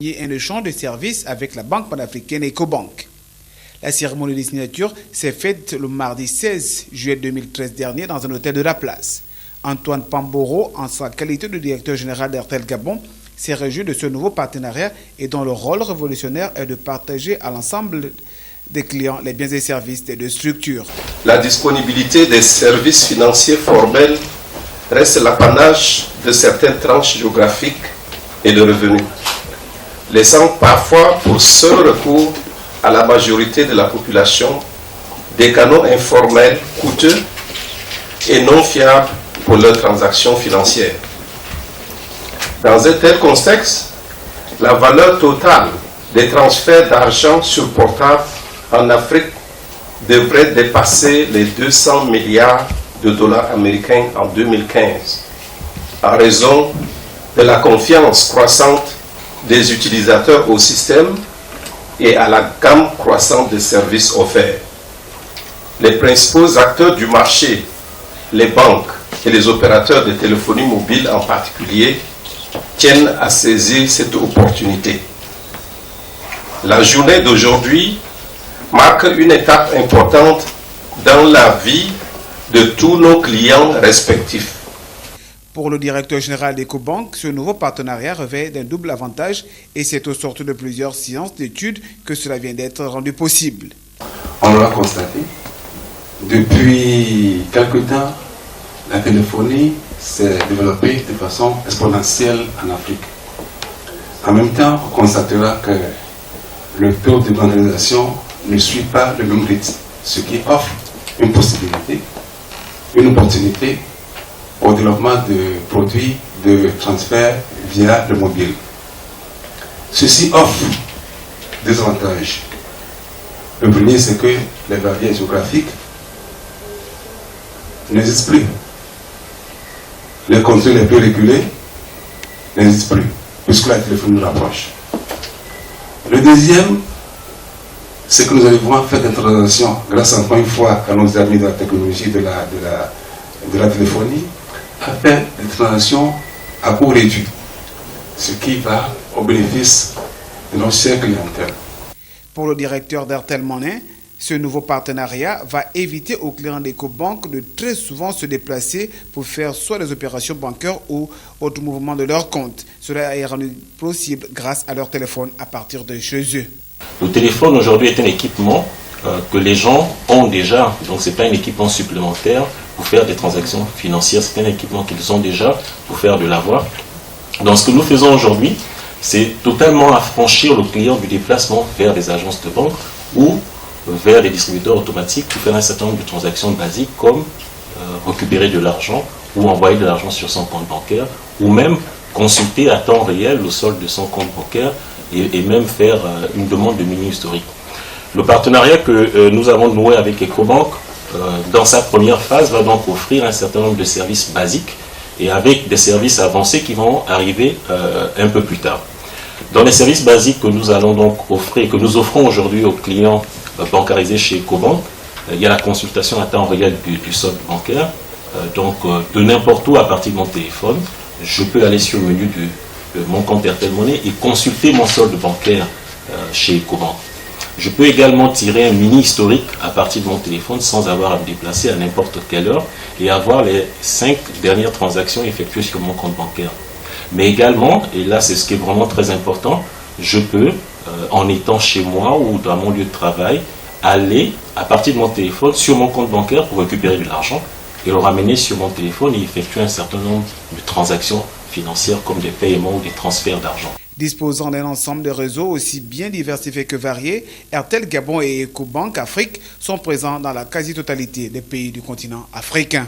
Et un échange de services avec la banque panafricaine Ecobank. La cérémonie de signature s'est faite le mardi 16 juillet 2013 dernier dans un hôtel de la place. Antoine Pamboro, en sa qualité de directeur général d'Airtel Gabon, s'est réjoui de ce nouveau partenariat et dont le rôle révolutionnaire est de partager à l'ensemble des clients les biens et services des deux structures. La disponibilité des services financiers formels reste l'apanage de certaines tranches géographiques et de revenus, laissant parfois pour seul recours à la majorité de la population des canaux informels coûteux et non fiables pour leurs transactions financières. Dans un tel contexte, la valeur totale des transferts d'argent sur portable en Afrique devrait dépasser les 200 milliards de dollars américains en 2015, en raison de la confiance croissante des utilisateurs au système et à la gamme croissante de services offerts. Les principaux acteurs du marché, les banques et les opérateurs de téléphonie mobile en particulier, tiennent à saisir cette opportunité. La journée d'aujourd'hui marque une étape importante dans la vie de tous nos clients respectifs. Pour le directeur général d'Ecobank, ce nouveau partenariat revêt d'un double avantage et c'est au sortir de plusieurs séances d'études que cela vient d'être rendu possible. On l'a constaté. Depuis quelque temps, la téléphonie s'est développée de façon exponentielle en Afrique. En même temps, on constatera que le taux de bancarisation ne suit pas le même rythme, ce qui offre une possibilité, une opportunité au développement de produits de transfert via le mobile. Ceci offre des avantages. Le premier, c'est que les barrières géographiques n'existent plus. Les contrées les plus régulées n'existent plus, puisque la téléphonie nous rapproche. Le deuxième, c'est que nous allons faire des transactions, grâce encore une fois à nos amis de la technologie de la téléphonie, à faire des transactions à coût réduit, ce qui va au bénéfice de nos chers clientèles. Pour le directeur d'Airtel Money, ce nouveau partenariat va éviter aux clients d'Ecobank de très souvent se déplacer pour faire soit des opérations bancaires ou autres mouvements de leur compte. Cela est rendu possible grâce à leur téléphone à partir de chez eux. Le téléphone aujourd'hui est un équipement que les gens ont déjà, donc ce n'est pas un équipement supplémentaire pour faire des transactions financières, c'est un équipement qu'ils ont déjà pour faire de l'avoir. Donc ce que nous faisons aujourd'hui, c'est totalement affranchir le client du déplacement vers des agences de banque ou vers des distributeurs automatiques pour faire un certain nombre de transactions basiques comme récupérer de l'argent ou envoyer de l'argent sur son compte bancaire ou même consulter à temps réel le solde de son compte bancaire et même faire une demande de menu historique. Le partenariat que nous avons noué avec Ecobank dans sa première phase va donc offrir un certain nombre de services basiques et avec des services avancés qui vont arriver un peu plus tard. Dans les services basiques que nous allons donc offrir, que nous offrons aujourd'hui aux clients bancarisés chez Ecobank, il y a la consultation à temps réel du solde bancaire. Donc de n'importe où à partir de mon téléphone, je peux aller sur le menu de mon compte Airtel Money et consulter mon solde bancaire chez Ecobank. Je peux également tirer un mini historique à partir de mon téléphone sans avoir à me déplacer à n'importe quelle heure et avoir les 5 dernières transactions effectuées sur mon compte bancaire. Mais également, et là c'est ce qui est vraiment très important, je peux, en étant chez moi ou dans mon lieu de travail, aller à partir de mon téléphone sur mon compte bancaire pour récupérer de l'argent et le ramener sur mon téléphone et effectuer un certain nombre de transactions financières comme des paiements ou des transferts d'argent. Disposant d'un ensemble de réseaux aussi bien diversifiés que variés, Airtel Gabon et Ecobank Afrique sont présents dans la quasi-totalité des pays du continent africain.